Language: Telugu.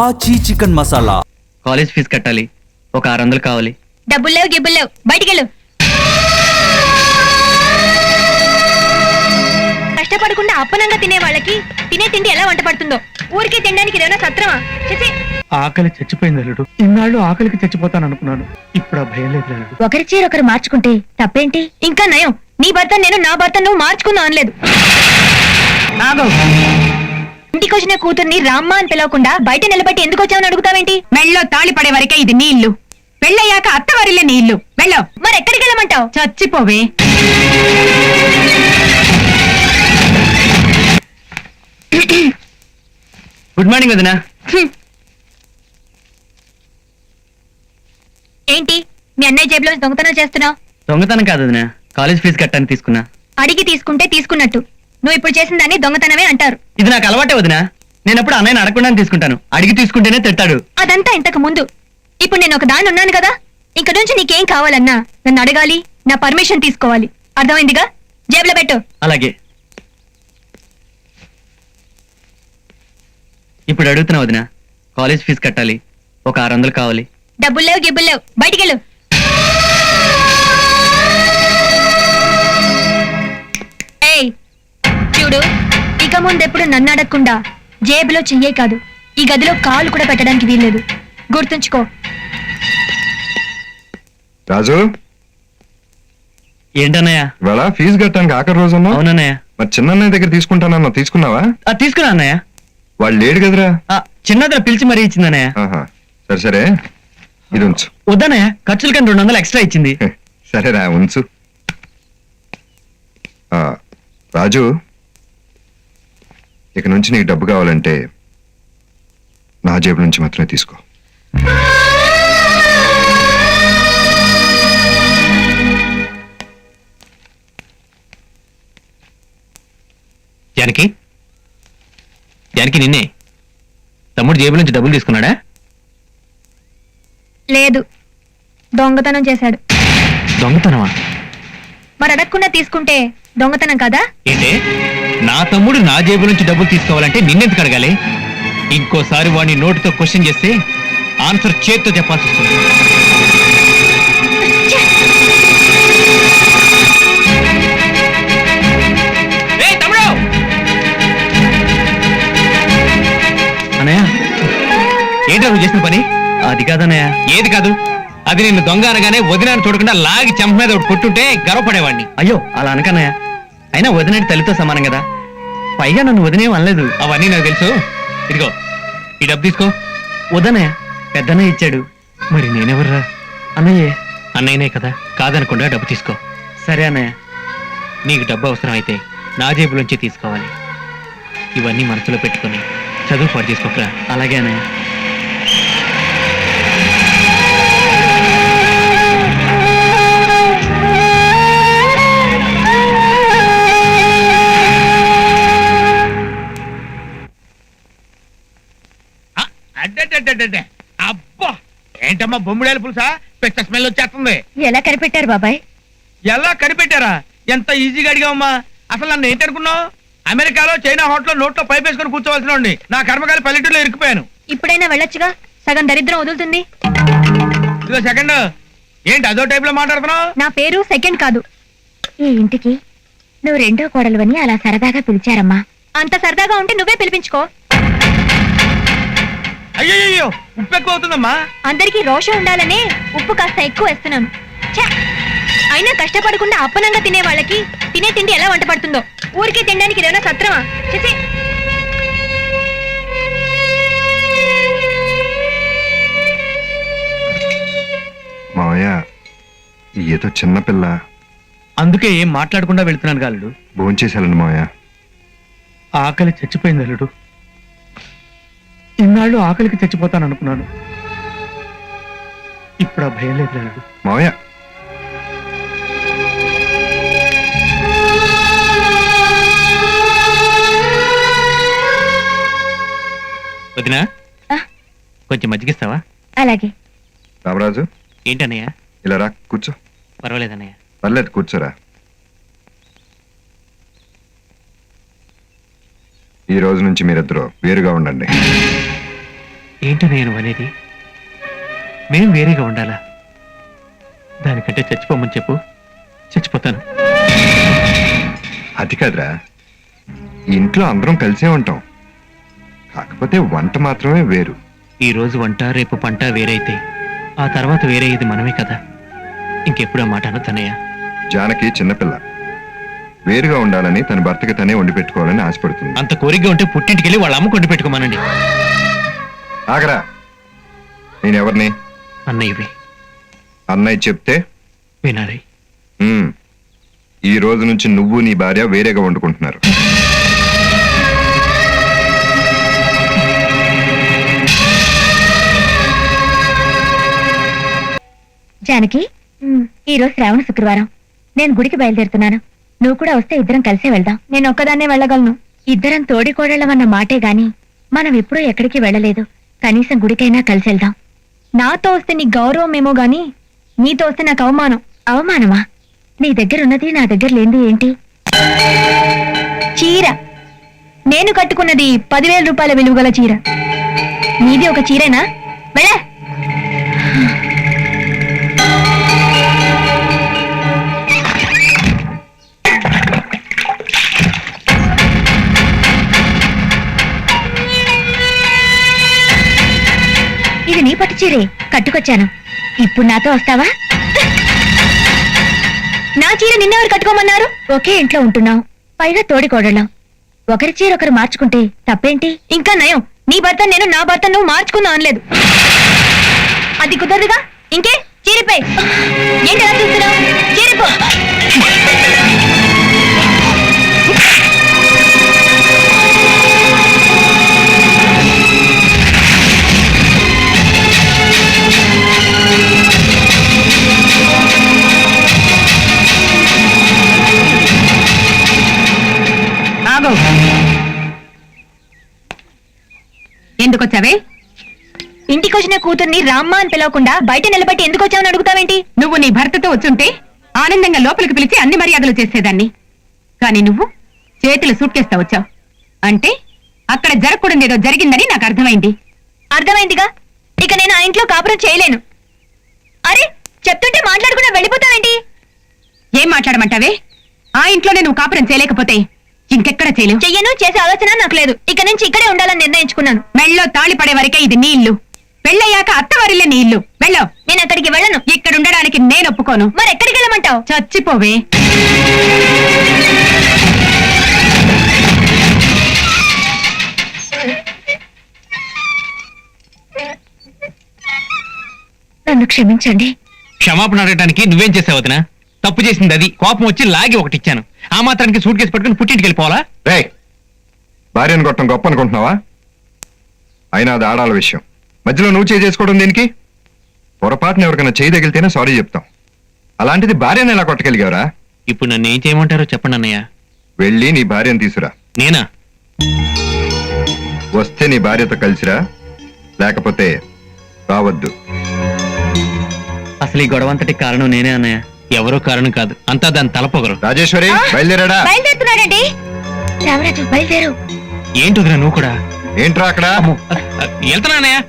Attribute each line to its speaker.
Speaker 1: ఆచి చికెన్ మసాలా.
Speaker 2: కాలేజ్ ఫీజు కట్టాలి, ఒక 600 కావాలి.
Speaker 3: డబ్బులు లేవు గిబ్బులు లేవు, బయటికెళ్ళు. కష్టపడకుండా అప్పనంగా తినే వాళ్ళకి తినే తిండి ఎలా వంట పడుతుందో. ఊరికే తినడానికి ఇదేమైనా సత్రమా?
Speaker 4: ఆకలి చచ్చిపోయింది అల్లుడు. ఇన్నాళ్ళు ఆకలికి చచ్చిపోతాను అనుకున్నాను, ఇప్పుడు ఆ భయం లేదు అల్లుడు.
Speaker 3: ఒకరి చీర ఒకరు మార్చుకుంటే తప్పేంటి? ఇంకా నయం, నీ భర్త నేను, నా భర్త నువ్వు మార్చుకుందాం అనలేదు. ఇంటికి వచ్చిన కూతుర్ని రామ్మ అని పిలవకుండా బయట నిలబెట్టి ఎందుకు వచ్చావని అడుగుతావేంటి?
Speaker 5: మెళ్ళో తాళి పడే వరకే ఇది నీ ఇల్లు, పెళ్ళయ్యాక అత్తవారిల్లే నీ ఇల్లు. వెళ్ళో.
Speaker 3: మరి ఎక్కడికి వెళ్ళమంటావు?
Speaker 5: చచ్చిపోవే.
Speaker 2: గుడ్ మార్నింగ్ వదినా.
Speaker 3: ఏంటి మీ అన్నయ్య జేబులో దొంగతనం చేస్తున్నావు?
Speaker 2: దొంగతనం కాదు వదినా, కాలేజ్ ఫీజు కట్టడానికి తీసుకున్నా.
Speaker 3: అడిగి తీసుకుంటే తీసుకున్నట్టు, నువ్వు ఇప్పుడు చేసిన దాన్ని దొంగతనమే అంటారు.
Speaker 2: ఇది నాకు అలవాటే వదినా, నేను ఎప్పుడు అన్నయ్యని అడగకుండా తీసుకుంటాను, అడిగి తీసుకుంటేనే తిట్టాడు.
Speaker 3: అదంతా ఇంతకు ముందు. ఇప్పుడు నేను ఒక దాన్ని ఉన్నాను కదా, ఇంక నుంచి నీకేం కావాలన్నా నన్ను అడగాలి, నా పర్మిషన్ తీసుకోవాలి. అర్థమైందిగా? జేబులో పెట్టు.
Speaker 2: అలాగే. ఇప్పుడు అడుగుతున్నా వదినా, కాలేజ్ ఫీజు కట్టాలి, ఒక 600 కావాలి.
Speaker 3: డబ్బులు లేవు గిబ్బులు లేవు, బయటికెళ్ళు. ఏయ్ చూడు, ఇక ముందెప్పుడు నన్ను అడగకుండా జేబులో చెయ్యే కాదు, ఈ గదిలో కాలు కూడా పెట్టడానికి వీల్లేదు. గుర్తుంచుకో.
Speaker 6: రాజు,
Speaker 2: ఏంటన్నయ్య?
Speaker 6: ఇవాళ ఫీజు కట్టడానికి ఆఖరి రోజు.
Speaker 2: అవునన్నయ్య.
Speaker 6: మరి చిన్నన్నయ్య దగ్గర తీసుకుంటానన్నా, తీసుకున్నావా?
Speaker 2: తీసుకున్నా అన్నయ్య.
Speaker 6: వాళ్ళు లేడు కదరా.
Speaker 2: చిన్నదిరా పిలిచి మరీ ఇచ్చిందన్నయ్య.
Speaker 6: సరే సరే, ఇది ఉంచు.
Speaker 2: వద్దన్నయ్య, ఖర్చులు కానీ 200 ఎక్స్ట్రా ఇచ్చింది.
Speaker 6: సరేరా, ఉంచు. రాజు, ఇక నుంచి నీకు డబ్బు కావాలంటే నా జేబు నుంచి మాత్రమే తీసుకో.
Speaker 2: జానకి, జానకి, నిన్నే తమ్ముడు జేబుల నుంచి డబ్బులు తీసుకున్నాడా?
Speaker 3: లేదు, దొంగతనం చేశాడు.
Speaker 2: దొంగతనమా?
Speaker 3: మరి అడగకుండా తీసుకుంటే దొంగతనం కదా?
Speaker 2: ఏంటే, నా తమ్ముడు నా జేబు నుంచి డబ్బులు తీసుకోవాలంటే నిన్నెందుకు అడగాలి? ఇంకోసారి వాడిని నోటితో క్వశ్చన్ చేస్తే ఆన్సర్ చేత్తో చెప్పాల్సి వస్తుంది. అన్నయ్య, ఏంటో నువ్వు చేసిన పని? అది కాదన్నయ్య. ఏది కాదు? అది నిన్ను దొంగ అనగానే వదినాన్ని చూడకుండా లాగి చెంప మీద ఒకటి కొట్టుంటే గర్వపడేవాడిని. అయ్యో అలా అనకన్నయ్య, అయినా వదినటి తల్లితో సమానం కదా. పైగా నన్ను వదినేం అనలేదు. అవన్నీ నాకు తెలుసు. ఇదిగో ఈ డబ్బు తీసుకో. వదనయ్య, పెద్దన్నయ్య ఇచ్చాడు. మరి నేనెవర్రా? అన్నయ్యే. అన్నయ్యనే కదా, కాదనకుండా డబ్బు తీసుకో. సరే అన్నయ్య, నీకు డబ్బు అవసరం అయితే నా జేబులోంచి తీసుకోవాలి. ఇవన్నీ మనసులో పెట్టుకొని చదువు పాటు చేసుకోకరా. అలాగే అన్నయ్య.
Speaker 4: అబ్బా, ఏంటమ్మా బొమ్మిడాయల పులుసా? పెద్ద స్మెల్ వచ్చేస్తుంది.
Speaker 3: ఎలా కనిపెట్టారు బాబాయ్?
Speaker 4: ఎలా కనిపెట్టారా? ఎంత ఈజీగా అడిగావమ్మా. అసలు నన్ను ఏంటనుకున్నావు? అమెరికాలో చైనా హోటల్లో నోట్లో పైప్ వేసుకొని కూర్చోవలసిన వాడిని. నా కర్మకాలి పల్లెటూరులో ఇరుక్కుపోయాను.
Speaker 3: ఇప్పుడైనా వెళ్ళొచ్చుగా, సగం దరిద్రం వదులుతుంది.
Speaker 4: ఇదిగో సెకండ్. ఏంటి అదో టైప్ లో మాట్లాడుతున్నావు?
Speaker 3: నా పేరు సెకండ్ కాదు. ఈ ఇంటికి నువ్వు రెండో కోడలువని అలా సరదాగా పిలిచారమ్మా. అంత సరదాగా ఉంటే నువ్వే పిలిపించుకో.
Speaker 4: అయ్యో, ఉప్పు ఎక్కువ అవుతుందమ్మా.
Speaker 3: అందరికీ రోషం ఉండాలనే ఉప్పు కాస్త ఎక్కువ వేస్తున్నాను. అయినా కష్టపడకుండా అప్పనంగా తినే వాళ్ళకి తినే తిండి ఎలా వంట పడుతుందో. ఊరికే తినడానికి ఇదేమైనా సత్రమా? చేసి
Speaker 6: మావయ్య, ఏదో చిన్నపిల్ల,
Speaker 4: అందుకే ఏం మాట్లాడకుండా వెళ్తున్నాను కాలుడు.
Speaker 6: భోంచేశాలండి మావయ్య.
Speaker 4: ఆకలి చచ్చిపోయింది అల్లుడు. ఇన్నాళ్ళు ఆకలికి చచ్చిపోతాను అనుకున్నాను, ఇప్పుడు ఆ భయం లేదు అల్లుడు.
Speaker 6: మావయ్య,
Speaker 2: వదినా, కొంచెం మజ్జిగిస్తావా?
Speaker 3: అలాగే.
Speaker 6: రామరాజు,
Speaker 2: ఏంటన్నయ్య?
Speaker 6: ఇలా రా, కూర్చో.
Speaker 2: పర్వాలేదన్నయ్య.
Speaker 6: పర్లేదు, కూర్చోరా. ఈ రోజు నుంచి మీరిద్దరూ వేరుగా ఉండండి.
Speaker 2: ఏంటో నేను అనేది మేం వేరేగా ఉండాలా? దానికంటే చచ్చిపోమని చెప్పు, చచ్చిపోతాను.
Speaker 6: అది కాదురా, ఈ ఇంట్లో అందరం కలిసే ఉంటాం. కాకపోతే వంట మాత్రమే వేరు.
Speaker 2: ఈ రోజు వంట రేపు పంట వేరైతే ఆ తర్వాత వేరేది మనమే కదా. ఇంకెప్పుడు ఆ మాట అనొద్దన్నయ్య.
Speaker 6: జానకి చిన్నపిల్ల, వేరుగా ఉండాలని తన భర్తకి తనే వండి పెట్టుకోవాలని ఆశపడుతుంది.
Speaker 2: అంత కోరికగా ఉంటే పుట్టింటికి వెళ్ళి వాళ్ళ అమ్మ కొండి పెట్టుకోమానండి.
Speaker 6: ఆగరా, నేనెవరిని?
Speaker 2: అన్నయ్యవి.
Speaker 6: అన్నయ్య చెప్తే
Speaker 2: వినాలి.
Speaker 6: ఉమ్, ఈ రోజు నుంచి నువ్వు నీ భార్య వేరేగా వండుకుంటున్నారు.
Speaker 3: జానకి, ఈ రోజు శ్రావణ శుక్రవారం. నేను గుడికి బయలుదేరుతున్నాను. నువ్వు కూడా వస్తే ఇద్దరం కలిసే వెళ్దాం. నేను ఒక్కదాన్నే వెళ్ళగలను. ఇద్దరం తోడికోడళ్ళమన్న మాటే గాని మనం ఎప్పుడూ ఎక్కడికి వెళ్ళలేదు. కనీసం గుడికైనా కలిసి వెళ్దాం. నాతో వస్తే నీ గౌరవం ఏమో గాని నీతో వస్తే నాకు అవమానం. అవమానమా? నీ దగ్గర ఉన్నది నా దగ్గర లేనిది ఏంటి? చీర. నేను కట్టుకున్నది 10,000 రూపాయల విలువ గల చీర. నీది ఒక చీరేనా? వెళ్ళా. ఇది నీ పట్టు చీరే, కట్టుకొచ్చాను. ఇప్పుడు నాతో వస్తావా? నా చీర నిన్నెవరు కట్టుకోమన్నారు? ఒకే ఇంట్లో ఉంటున్నాం, పైగా తోడికోడళ్ళం. ఒకరి చీర ఒకరు మార్చుకుంటే తప్పేంటి? ఇంకా నయం, నీ భర్త నేను, నా భర్త నువ్వు మార్చుకుందాం అనలేదు. అది కుదరదుగా. ఇంకే చీరిపై ఏంటి అలా చూస్తున్నావు? చీరిపో.
Speaker 5: ఆగు. ఎందుకు వచ్చావే?
Speaker 3: ఇంటికి వచ్చిన కూతుర్ని రామ్మ అని పిలవకుండా బయట నిలబెట్టి ఎందుకు వచ్చావని అడుగుతావేంటి?
Speaker 5: నువ్వు నీ భర్తతో వచ్చుంటే ఆనందంగా లోపలికి పిలిచి అన్ని మర్యాదలు చేసేదాన్ని. కానీ నువ్వు చేతులు సూట్కేస్తా వచ్చావు. అంటే అక్కడ జరగకూడదు ఏదో జరిగిందని నాకు అర్థమైంది.
Speaker 3: అర్థమైందిగా. ఇక నేను ఆ ఇంట్లో కాపురం చేయలేను. అరే, చెప్తుంటే మాట్లాడకుండా వెళ్ళిపోతావేంటి?
Speaker 5: ఏం మాట్లాడమంటావే? ఆ ఇంట్లోనే నువ్వు కాపురం చేయలేకపోతే ఇంకెక్కడ చేయలేవు.
Speaker 3: చెయ్యను, చేసే ఆలోచన నాకు లేదు. ఇక నుంచి ఇక్కడే ఉండాలని నిర్ణయించుకున్నాను.
Speaker 5: మెళ్ళో తాళి పడే వరకే ఇది నీ ఇల్లు. పెళ్ళయ్యాక అత్తవారిల్లే నీ ఇల్లు. వెళ్ళో.
Speaker 3: నేను అక్కడికి వెళ్ళను.
Speaker 5: ఇక్కడ ఉండడానికి నేను ఒప్పుకోను.
Speaker 3: మరి ఎక్కడికి వెళ్ళమంటావు?
Speaker 5: చచ్చిపోవే.
Speaker 3: నన్ను క్షమించండి.
Speaker 2: క్షమాపణ అడగడానికి నువ్వేం చేసావు వదినా? తప్పు చేసింది అది. కోపం వచ్చి లాగి ఒకటి ఇచ్చాను. ఆ మాత్రానికి సూట్ కేసు పట్టుకుని పుట్టింటికి వెళ్ళిపోవాలా?
Speaker 6: రేయ్, భార్యను కొట్టడం గొప్ప అనుకుంటున్నావా? అయినా అది ఆడాల విషయం. మధ్యలో నువ్వు చేసుకోవడం దేనికి? పొరపాటున ఎవరికైనా చేయి తగిలితేనే సారీ చెప్తాం. అలాంటిది భార్యను ఎలా కొట్టగలిగావరా?
Speaker 2: ఇప్పుడు నన్ను ఏం చేయమంటారో చెప్పండి అన్నయ్య.
Speaker 6: వెళ్ళి నీ భార్యను తీసురా.
Speaker 2: నేనా?
Speaker 6: వస్తే నీ భార్యతో కలిసిరా, లేకపోతే రావద్దు.
Speaker 2: అసలు ఈ గొడవంతటి కారణం నేనే అన్నయ్య. ఎవరో కారణం కాదు, అంతా దాని తలపొగరు.
Speaker 6: రాజేశ్వరి, బయలుదేరాడా?
Speaker 3: బయలుదేరుతున్నాడండి. రామరాజు, బయలుదేరు.
Speaker 2: ఏంటి వదినా నువ్వు కూడా?
Speaker 6: ఏంట్రా అక్కడ?
Speaker 2: వెళ్తున్నా అన్నయ్య.